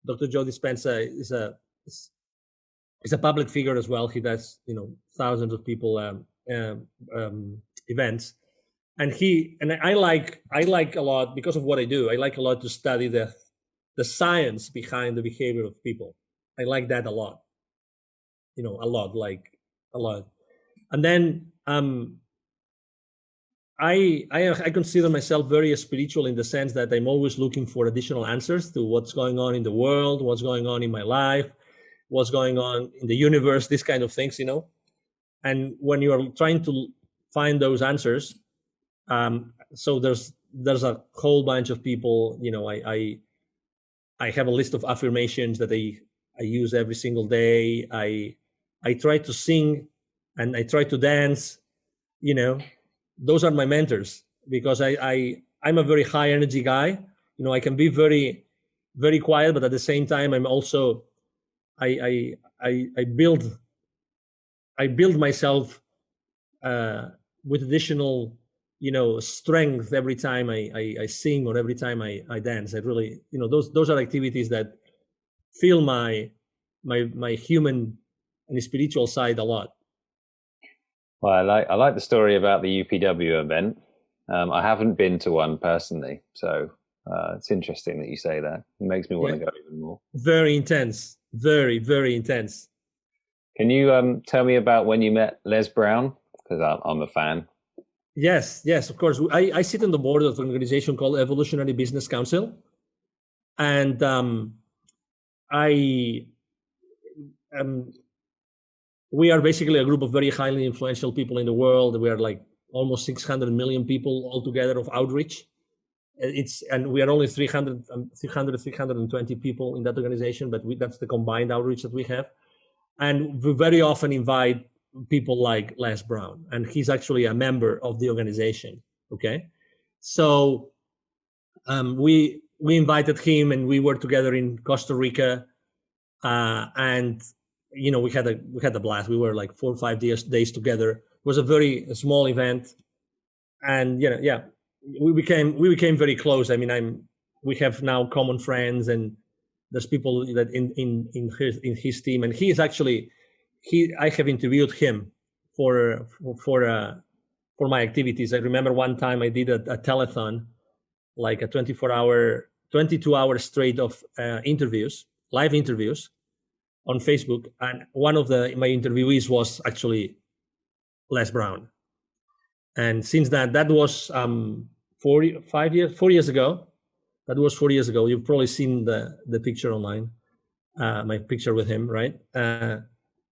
Dr. Joe Dispenza is a public figure as well. He does thousands of people events, and I like a lot because of what I do. I like a lot to study the science behind the behavior of people. I like that a lot. A lot. And then I consider myself very spiritual in the sense that I'm always looking for additional answers to what's going on in the world, what's going on in my life, what's going on in the universe, these kind of things, And when you are trying to find those answers, so there's a whole bunch of people, I have a list of affirmations that I use every single day. I try to sing and I try to dance, those are my mentors because I'm a very high energy guy. I can be very, very quiet, but at the same time, I'm also, I build myself with additional strength every time I sing or every time I dance. I really, those are activities that feel my human and spiritual side a lot. Well, I like the story about the UPW event. I haven't been to one personally, so it's interesting that you say that. It makes me want to go even more. Very intense, very, very intense. Can you tell me about when you met Les Brown? Because I'm a fan. Yes, of course. I sit on the board of an organization called Evolutionary Business Council, and we are basically a group of very highly influential people in the world. We are like almost 600 million people altogether of outreach. And we are only 320 people in that organization, but that's the combined outreach that we have. And we very often invite people like Les Brown, and he's actually a member of the organization. Okay, so we invited him, and we were together in Costa Rica, and we had a blast. We were like 4 or 5 days together. It was a very small event, and we became very close. I mean, we have now common friends, and there's people that in his team, and he is actually I have interviewed him for my activities. I remember one time I did a telethon, like a 22 hours straight of live interviews on Facebook, and one of my interviewees was actually Les Brown. And since that was 4 years ago. That was 4 years ago. You've probably seen the picture online, my picture with him, right?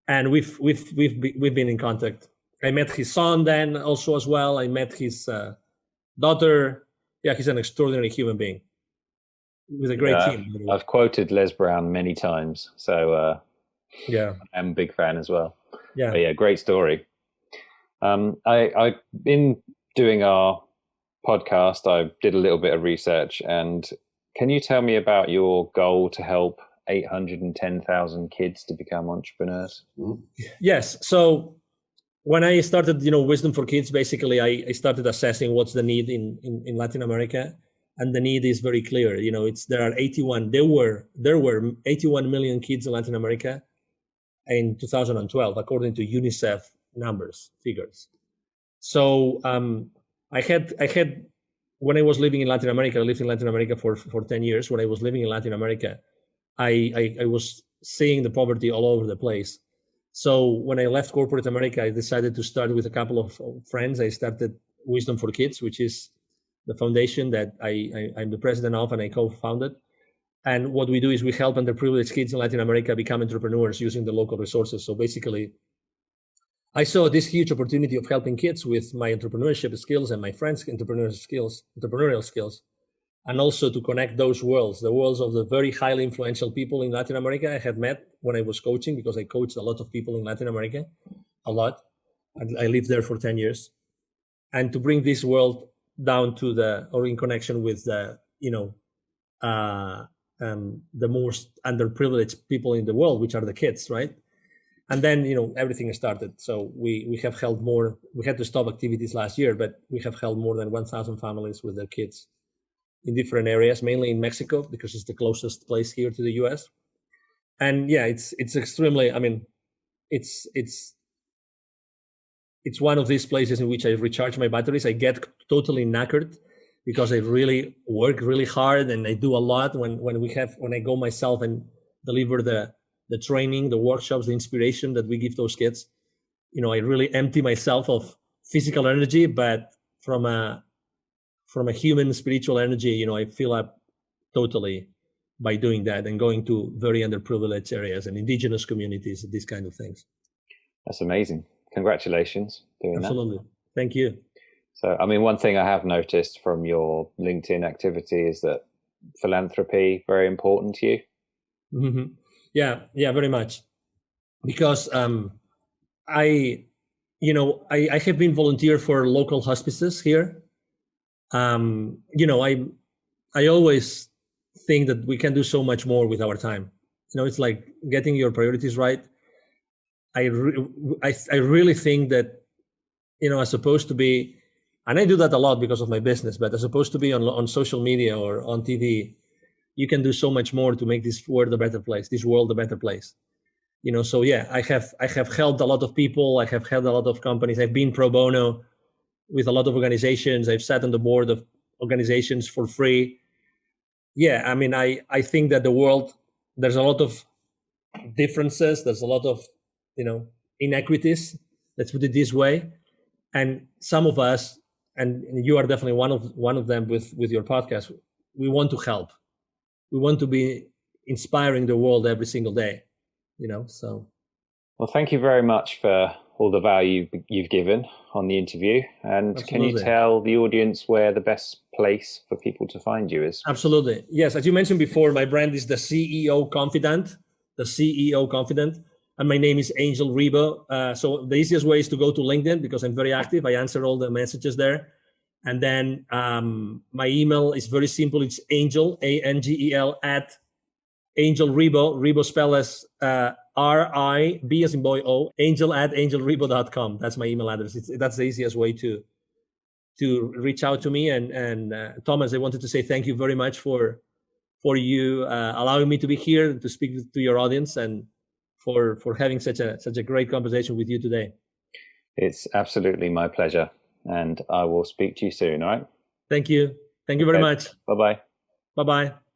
And we've been in contact. I met his son then also as well. I met his daughter. Yeah, he's an extraordinary human being with a great team. I've quoted Les Brown many times, so I'm a big fan as well. Yeah, but great story. I've been doing our podcast. I did a little bit of research, and can you tell me about your goal to help 810,000 kids to become entrepreneurs? Yes. So when I started, Wisdom for Kids, basically I started assessing what's the need in Latin America, and the need is very clear. There were 81 million kids in Latin America in 2012, according to UNICEF figures. So I had when I was living in Latin America, I lived in Latin America for 10 years. When I was living in Latin America, I was seeing the poverty all over the place. So when I left corporate America, I decided to start with a couple of friends. I started Wisdom for Kids, which is the foundation that I'm the president of, and I co-founded. And what we do is we help underprivileged kids in Latin America become entrepreneurs using the local resources. So basically, I saw this huge opportunity of helping kids with my entrepreneurship skills and my friends' entrepreneurial skills, and also to connect those worlds, the worlds of the very highly influential people in Latin America I had met when I was coaching, because I coached a lot of people in Latin America, a lot. I lived there for 10 years. And to bring this world down or in connection with the most underprivileged people in the world, which are the kids, right? And then, everything started. So we have held more. We had to stop activities last year, but we have held more than 1,000 families with their kids in different areas, mainly in Mexico, because it's the closest place here to the US. And it's extremely, it's one of these places in which I recharge my batteries. I get totally knackered because I really work really hard, and I do a lot when I go myself and deliver the training, the workshops, the inspiration that we give those kids. I really empty myself of physical energy, but from a human spiritual energy, I fill up totally by doing that and going to very underprivileged areas and indigenous communities, these kind of things. That's amazing. Congratulations doing Absolutely. Thank you. So, one thing I have noticed from your LinkedIn activity is that philanthropy very important to you. Mm-hmm. Yeah, very much. Because I have been volunteer for local hospices here. I always think that we can do so much more with our time. It's like getting your priorities right. I really think that, as opposed to be And I do that a lot because of my business, but as opposed to be on social media or on TV, you can do so much more to make this world a better place, this world a better place. So yeah, I have helped a lot of people. I have helped a lot of companies. I've been pro bono with a lot of organizations. I've sat on the board of organizations for free. Yeah, I mean, I think that the world, there's a lot of differences. There's a lot of, inequities. Let's put it this way. And some of us, and you are definitely one of them with your podcast, we want to help. We want to be inspiring the world every single day. So. Well, thank you very much for all the value you've given on the interview. And Absolutely. Can you tell the audience where the best place for people to find you is? Absolutely. Yes. As you mentioned before, my brand is the CEO Confidant, and my name is Angel Ribo. So the easiest way is to go to LinkedIn because I'm very active. I answer all the messages there. And then my email is very simple. It's Angel, ANGEL, at Angel Ribo. Ribo spell as RIB as in boy O. Angel at angelribo.com. That's my email address. That's the easiest way to reach out to me. And Thomas, I wanted to say thank you very much for you allowing me to be here to speak to your audience and for having such a great conversation with you today. It's absolutely my pleasure, and I will speak to you soon. All right. Thank you. Thank you very much. Bye-bye. Bye-bye.